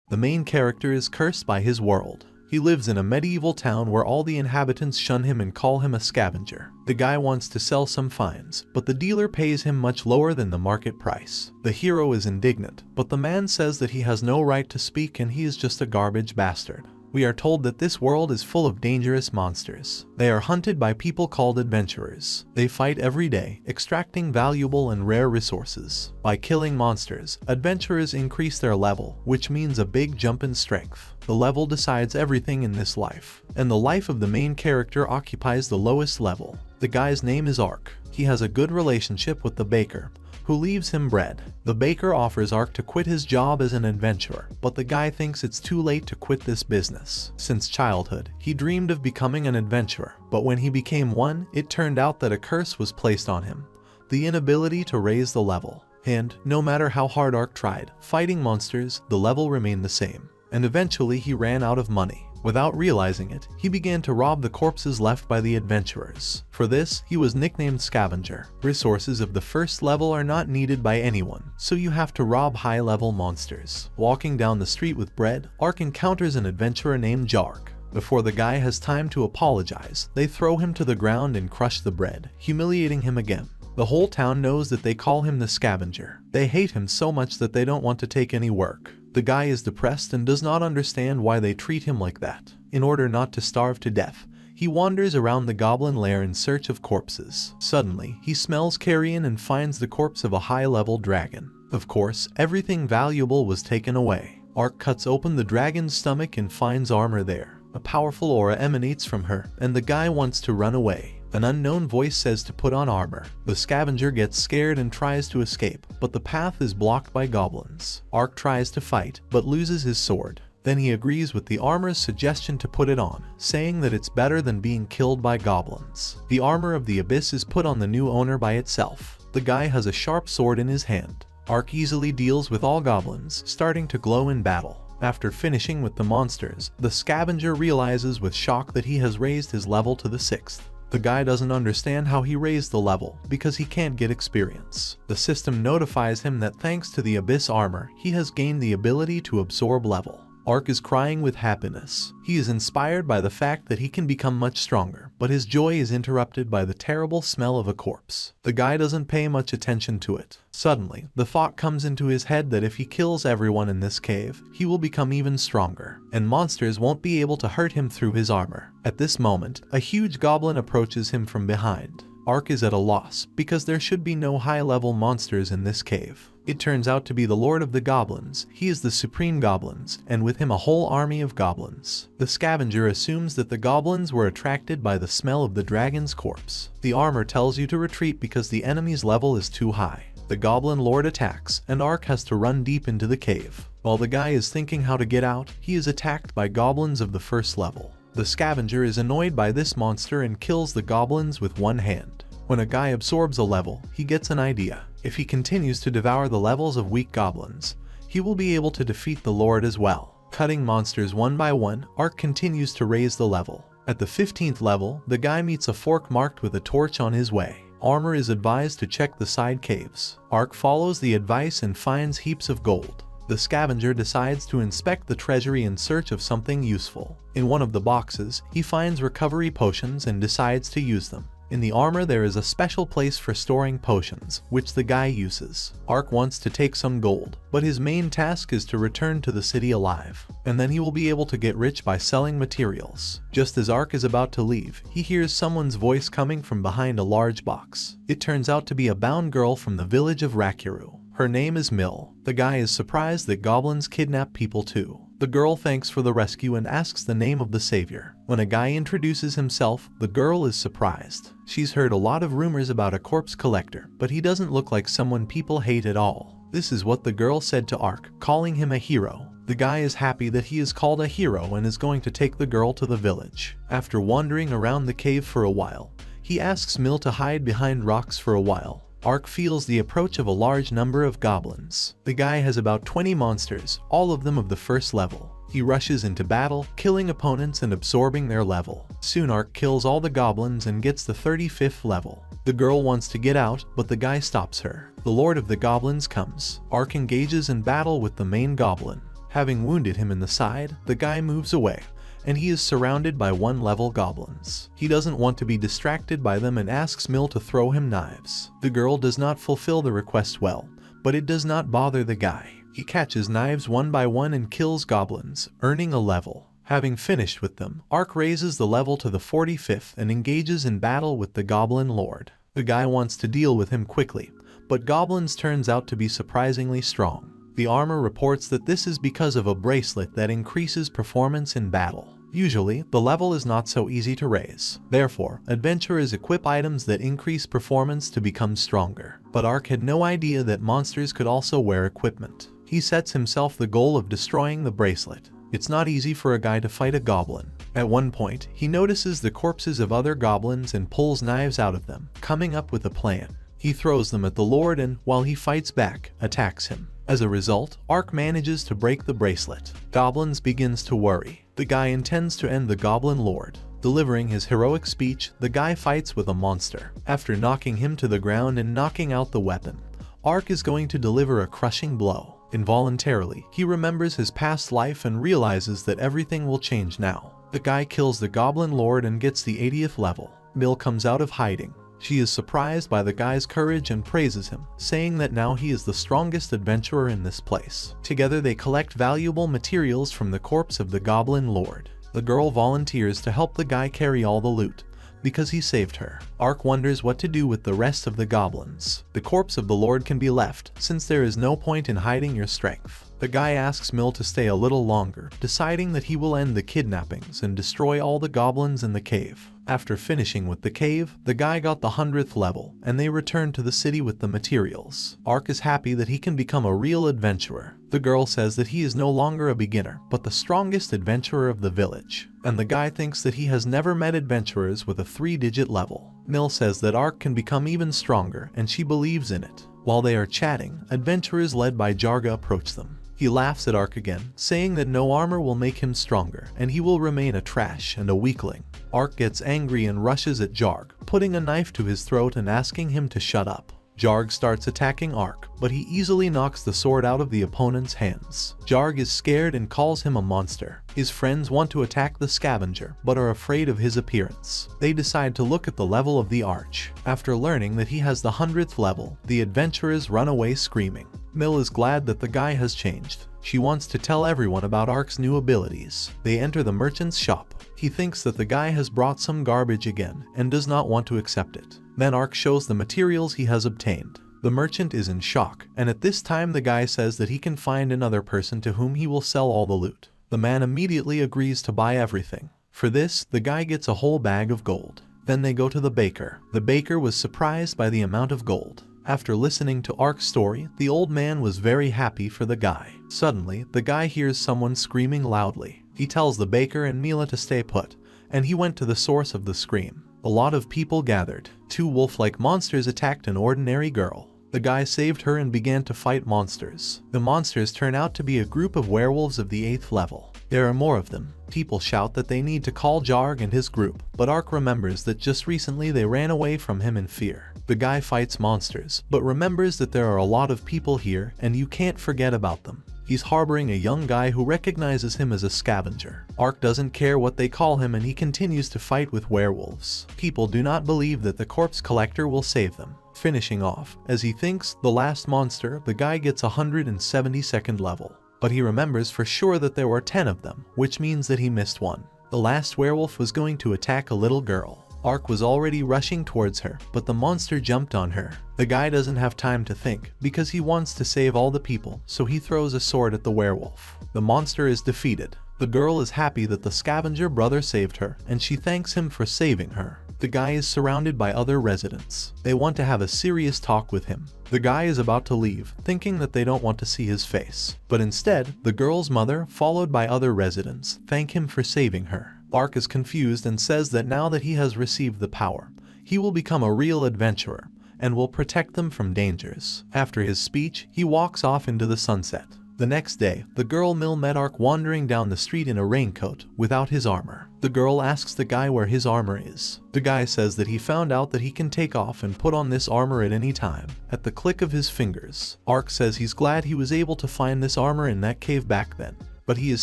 The main character is cursed by his world. He lives in a medieval town where all the inhabitants shun him and call him a scavenger. The guy wants to sell some finds, but the dealer pays him much lower than the market price. The hero is indignant, but the man says that he has no right to speak and he is just a garbage bastard. We are told that this world is full of dangerous monsters. They are hunted by people called adventurers. They fight every day, extracting valuable and rare resources. By killing monsters, adventurers increase their level, which means a big jump in strength. The level decides everything in this life, and the life of the main character occupies the lowest level. The guy's name is Ark. He has a good relationship with the baker, who leaves him bread. The baker offers Ark to quit his job as an adventurer, but the guy thinks it's too late to quit this business. Since childhood, he dreamed of becoming an adventurer, but when he became one, it turned out that a curse was placed on him, the inability to raise the level. And, no matter how hard Ark tried fighting monsters, the level remained the same. And eventually he ran out of money. Without realizing it, he began to rob the corpses left by the adventurers. For this, he was nicknamed Scavenger. Resources of the first level are not needed by anyone, so you have to rob high-level monsters. Walking down the street with bread, Ark encounters an adventurer named Jark. Before the guy has time to apologize, they throw him to the ground and crush the bread, humiliating him again. The whole town knows that they call him the Scavenger. They hate him so much that they don't want to take any work. The guy is depressed and does not understand why they treat him like that. In order not to starve to death, he wanders around the goblin lair in search of corpses. Suddenly, he smells carrion and finds the corpse of a high-level dragon. Of course, everything valuable was taken away. Ark cuts open the dragon's stomach and finds armor there. A powerful aura emanates from her, and the guy wants to run away. An unknown voice says to put on armor. The scavenger gets scared and tries to escape, but the path is blocked by goblins. Ark tries to fight, but loses his sword. Then he agrees with the armor's suggestion to put it on, saying that it's better than being killed by goblins. The armor of the abyss is put on the new owner by itself. The guy has a sharp sword in his hand. Ark easily deals with all goblins, starting to glow in battle. After finishing with the monsters, the scavenger realizes with shock that he has raised his level to the 6th. The guy doesn't understand how he raised the level, because he can't get experience. The system notifies him that thanks to the abyss armor, he has gained the ability to absorb level. Ark is crying with happiness. He is inspired by the fact that he can become much stronger, but his joy is interrupted by the terrible smell of a corpse. The guy doesn't pay much attention to it. Suddenly, the thought comes into his head that if he kills everyone in this cave, he will become even stronger, and monsters won't be able to hurt him through his armor. At this moment, a huge goblin approaches him from behind. Ark is at a loss, because there should be no high-level monsters in this cave. It turns out to be the Lord of the Goblins. He is the Supreme Goblins, and with him a whole army of goblins. The scavenger assumes that the goblins were attracted by the smell of the dragon's corpse. The armor tells you to retreat because the enemy's level is too high. The Goblin Lord attacks, and Ark has to run deep into the cave. While the guy is thinking how to get out, he is attacked by goblins of the first level. The scavenger is annoyed by this monster and kills the goblins with one hand. When a guy absorbs a level, he gets an idea. If he continues to devour the levels of weak goblins, he will be able to defeat the Lord as well. Cutting monsters one by one, Ark continues to raise the level. At the 15th level, the guy meets a fork marked with a torch on his way. Armor is advised to check the side caves. Ark follows the advice and finds heaps of gold. The scavenger decides to inspect the treasury in search of something useful. In one of the boxes, he finds recovery potions and decides to use them. In the armor there is a special place for storing potions, which the guy uses. Ark wants to take some gold, but his main task is to return to the city alive, and then he will be able to get rich by selling materials. Just as Ark is about to leave, he hears someone's voice coming from behind a large box. It turns out to be a bound girl from the village of Rakiru. Her name is Mill. The guy is surprised that goblins kidnap people too. The girl thanks for the rescue and asks the name of the savior. When a guy introduces himself, the girl is surprised. She's heard a lot of rumors about a corpse collector, but he doesn't look like someone people hate at all. This is what the girl said to Ark, calling him a hero. The guy is happy that he is called a hero and is going to take the girl to the village. After wandering around the cave for a while, he asks Mill to hide behind rocks for a while. Ark feels the approach of a large number of goblins. The guy has about 20 monsters, all of them of the first level. He rushes into battle, killing opponents and absorbing their level. Soon Ark kills all the goblins and gets the 35th level. The girl wants to get out, but the guy stops her. The Lord of the Goblins comes. Ark engages in battle with the main goblin. Having wounded him in the side, the guy moves away, and he is surrounded by 1-level goblins. He doesn't want to be distracted by them and asks Mill to throw him knives. The girl does not fulfill the request well, but it does not bother the guy. He catches knives one by one and kills goblins, earning a level. Having finished with them, Ark raises the level to the 45th and engages in battle with the Goblin Lord. The guy wants to deal with him quickly, but goblins turns out to be surprisingly strong. The armor reports that this is because of a bracelet that increases performance in battle. Usually, the level is not so easy to raise. Therefore, adventurers equip items that increase performance to become stronger. But Ark had no idea that monsters could also wear equipment. He sets himself the goal of destroying the bracelet. It's not easy for a guy to fight a goblin. At one point, he notices the corpses of other goblins and pulls knives out of them, coming up with a plan. He throws them at the Lord and, while he fights back, attacks him. As a result, Ark manages to break the bracelet. Goblins begins to worry. The guy intends to end the Goblin Lord. Delivering his heroic speech, the guy fights with a monster. After knocking him to the ground and knocking out the weapon, Ark is going to deliver a crushing blow. Involuntarily, he remembers his past life and realizes that everything will change now. The guy kills the Goblin Lord and gets the 80th level. Mill comes out of hiding. She is surprised by the guy's courage and praises him, saying that now he is the strongest adventurer in this place. Together they collect valuable materials from the corpse of the Goblin Lord. The girl volunteers to help the guy carry all the loot, because he saved her. Ark wonders what to do with the rest of the goblins. The corpse of the Lord can be left, since there is no point in hiding your strength. The guy asks Mill to stay a little longer, deciding that he will end the kidnappings and destroy all the goblins in the cave. After finishing with the cave, the guy got the 100th level, and they return to the city with the materials. Ark is happy that he can become a real adventurer. The girl says that he is no longer a beginner, but the strongest adventurer of the village. And the guy thinks that he has never met adventurers with a 3-digit level. Mill says that Ark can become even stronger, and she believes in it. While they are chatting, adventurers led by Jarga approach them. He laughs at Ark again, saying that no armor will make him stronger, and he will remain a trash and a weakling. Ark gets angry and rushes at Jarg, putting a knife to his throat and asking him to shut up. Jarg starts attacking Ark, but he easily knocks the sword out of the opponent's hands. Jarg is scared and calls him a monster. His friends want to attack the scavenger, but are afraid of his appearance. They decide to look at the level of the arch. After learning that he has the 100th level, the adventurers run away screaming. Mill is glad that the guy has changed. She wants to tell everyone about Ark's new abilities. They enter the merchant's shop. He thinks that the guy has brought some garbage again and does not want to accept it. Then Ark shows the materials he has obtained. The merchant is in shock, and at this time the guy says that he can find another person to whom he will sell all the loot. The man immediately agrees to buy everything. For this, the guy gets a whole bag of gold. Then they go to the baker. The baker was surprised by the amount of gold. After listening to Ark's story, the old man was very happy for the guy. Suddenly, the guy hears someone screaming loudly. He tells the baker and Mila to stay put, and he went to the source of the scream. A lot of people gathered. 2 wolf-like monsters attacked an ordinary girl. The guy saved her and began to fight monsters. The monsters turn out to be a group of werewolves of the 8th level. There are more of them. People shout that they need to call Jarg and his group, but Ark remembers that just recently they ran away from him in fear. The guy fights monsters, but remembers that there are a lot of people here and you can't forget about them. He's harboring a young guy who recognizes him as a scavenger. Ark doesn't care what they call him and he continues to fight with werewolves. People do not believe that the corpse collector will save them. Finishing off, as he thinks the last monster, the guy gets 172nd level. But he remembers for sure that there were 10 of them, which means that he missed one. The last werewolf was going to attack a little girl. Ark was already rushing towards her, but the monster jumped on her. The guy doesn't have time to think, because he wants to save all the people, so he throws a sword at the werewolf. The monster is defeated. The girl is happy that the scavenger brother saved her, and she thanks him for saving her. The guy is surrounded by other residents. They want to have a serious talk with him. The guy is about to leave, thinking that they don't want to see his face. But instead, the girl's mother, followed by other residents, thank him for saving her. Ark is confused and says that now that he has received the power, he will become a real adventurer and will protect them from dangers. After his speech, he walks off into the sunset. The next day, the girl Mill met Ark wandering down the street in a raincoat, without his armor. The girl asks the guy where his armor is. The guy says that he found out that he can take off and put on this armor at any time, at the click of his fingers. Ark says he's glad he was able to find this armor in that cave back then, but he is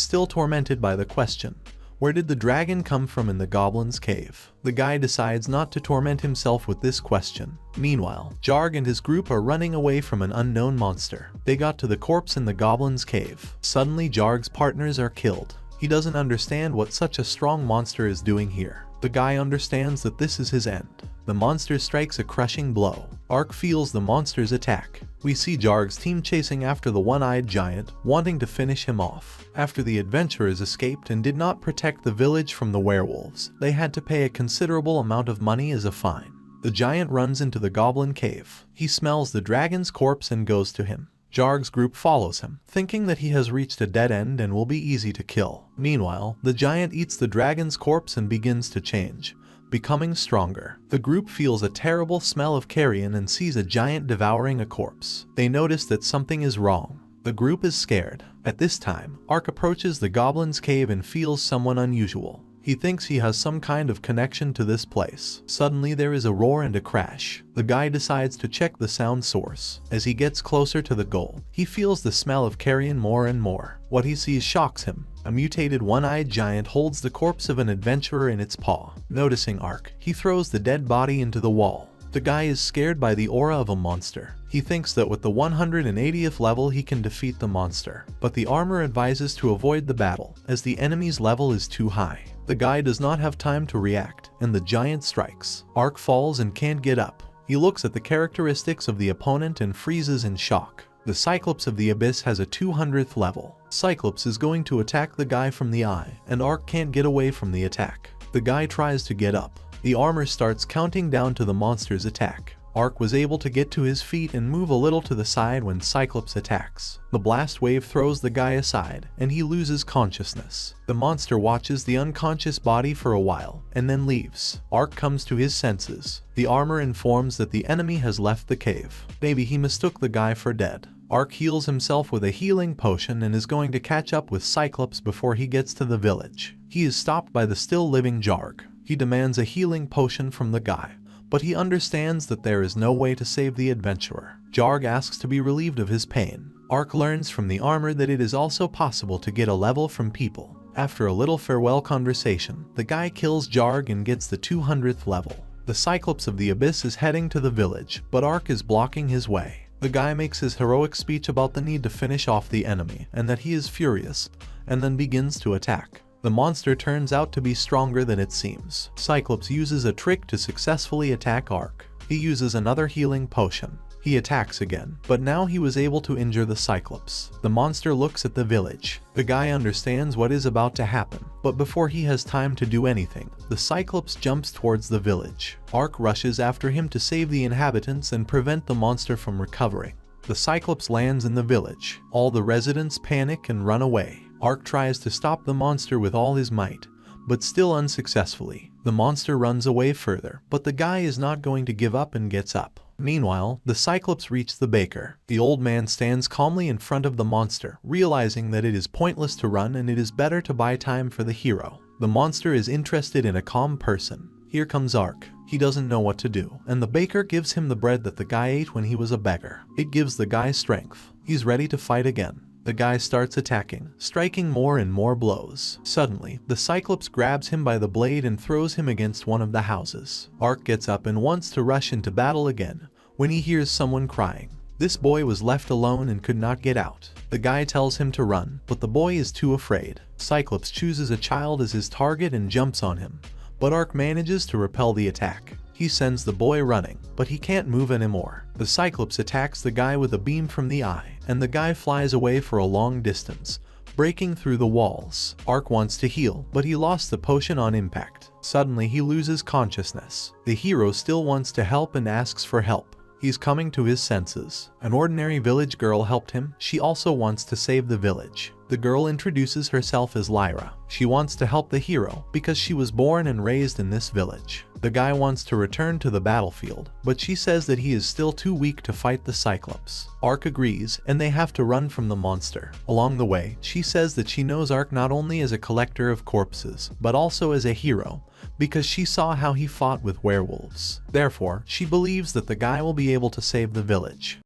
still tormented by the question, where did the dragon come from in the goblin's cave? The guy decides not to torment himself with this question. Meanwhile, Jarg and his group are running away from an unknown monster. They got to the corpse in the goblin's cave. Suddenly, Jarg's partners are killed. He doesn't understand what such a strong monster is doing here. The guy understands that this is his end. The monster strikes a crushing blow. Ark feels the monster's attack. We see Jarg's team chasing after the one-eyed giant, wanting to finish him off. After the adventurers escaped and did not protect the village from the werewolves, they had to pay a considerable amount of money as a fine. The giant runs into the goblin cave. He smells the dragon's corpse and goes to him. Jarg's group follows him, thinking that he has reached a dead end and will be easy to kill. Meanwhile, the giant eats the dragon's corpse and begins to change, becoming stronger. The group feels a terrible smell of carrion and sees a giant devouring a corpse. They notice that something is wrong. The group is scared. At this time, Ark approaches the goblin's cave and feels someone unusual. He thinks he has some kind of connection to this place. Suddenly there is a roar and a crash. The guy decides to check the sound source. As he gets closer to the goal, he feels the smell of carrion more and more. What he sees shocks him. A mutated one-eyed giant holds the corpse of an adventurer in its paw. Noticing Ark, he throws the dead body into the wall. The guy is scared by the aura of a monster. He thinks that with the 180th level he can defeat the monster, but the armor advises to avoid the battle, as the enemy's level is too high. The guy does not have time to react, and the giant strikes. Ark falls and can't get up. He looks at the characteristics of the opponent and freezes in shock. The Cyclops of the Abyss has a 200th level. Cyclops is going to attack the guy from the eye, and Ark can't get away from the attack. The guy tries to get up. The armor starts counting down to the monster's attack. Ark was able to get to his feet and move a little to the side when Cyclops attacks. The blast wave throws the guy aside, and he loses consciousness. The monster watches the unconscious body for a while, and then leaves. Ark comes to his senses. The armor informs that the enemy has left the cave. Maybe he mistook the guy for dead. Ark heals himself with a healing potion and is going to catch up with Cyclops before he gets to the village. He is stopped by the still living Jarg. He demands a healing potion from the guy, but he understands that there is no way to save the adventurer. Jarg asks to be relieved of his pain. Ark learns from the armor that it is also possible to get a level from people. After a little farewell conversation, the guy kills Jarg and gets the 200th level. The Cyclops of the Abyss is heading to the village, but Ark is blocking his way. The guy makes his heroic speech about the need to finish off the enemy, and that he is furious, and then begins to attack. The monster turns out to be stronger than it seems. Cyclops uses a trick to successfully attack Ark. He uses another healing potion. He attacks again, but now he was able to injure the Cyclops. The monster looks at the village. The guy understands what is about to happen, but before he has time to do anything, the Cyclops jumps towards the village. Ark rushes after him to save the inhabitants and prevent the monster from recovering. The Cyclops lands in the village. All the residents panic and run away. Ark tries to stop the monster with all his might, but still unsuccessfully. The monster runs away further, but the guy is not going to give up and gets up. Meanwhile, the Cyclops reach the baker. The old man stands calmly in front of the monster, realizing that it is pointless to run and it is better to buy time for the hero. The monster is interested in a calm person. Here comes Ark. He doesn't know what to do, and the baker gives him the bread that the guy ate when he was a beggar. It gives the guy strength. He's ready to fight again. The guy starts attacking, striking more and more blows. Suddenly, the Cyclops grabs him by the blade and throws him against one of the houses. Ark gets up and wants to rush into battle again, when he hears someone crying. This boy was left alone and could not get out. The guy tells him to run, but the boy is too afraid. Cyclops chooses a child as his target and jumps on him, but Ark manages to repel the attack. He sends the boy running, but he can't move anymore. The Cyclops attacks the guy with a beam from the eye, and the guy flies away for a long distance, breaking through the walls. Ark wants to heal, but he lost the potion on impact. Suddenly he loses consciousness. The hero still wants to help and asks for help. He's coming to his senses. An ordinary village girl helped him. She also wants to save the village. The girl introduces herself as Lyra. She wants to help the hero because she was born and raised in this village. The guy wants to return to the battlefield, but she says that he is still too weak to fight the Cyclops. Ark agrees, and they have to run from the monster. Along the way, she says that she knows Ark not only as a collector of corpses, but also as a hero, because she saw how he fought with werewolves. Therefore, she believes that the guy will be able to save the village.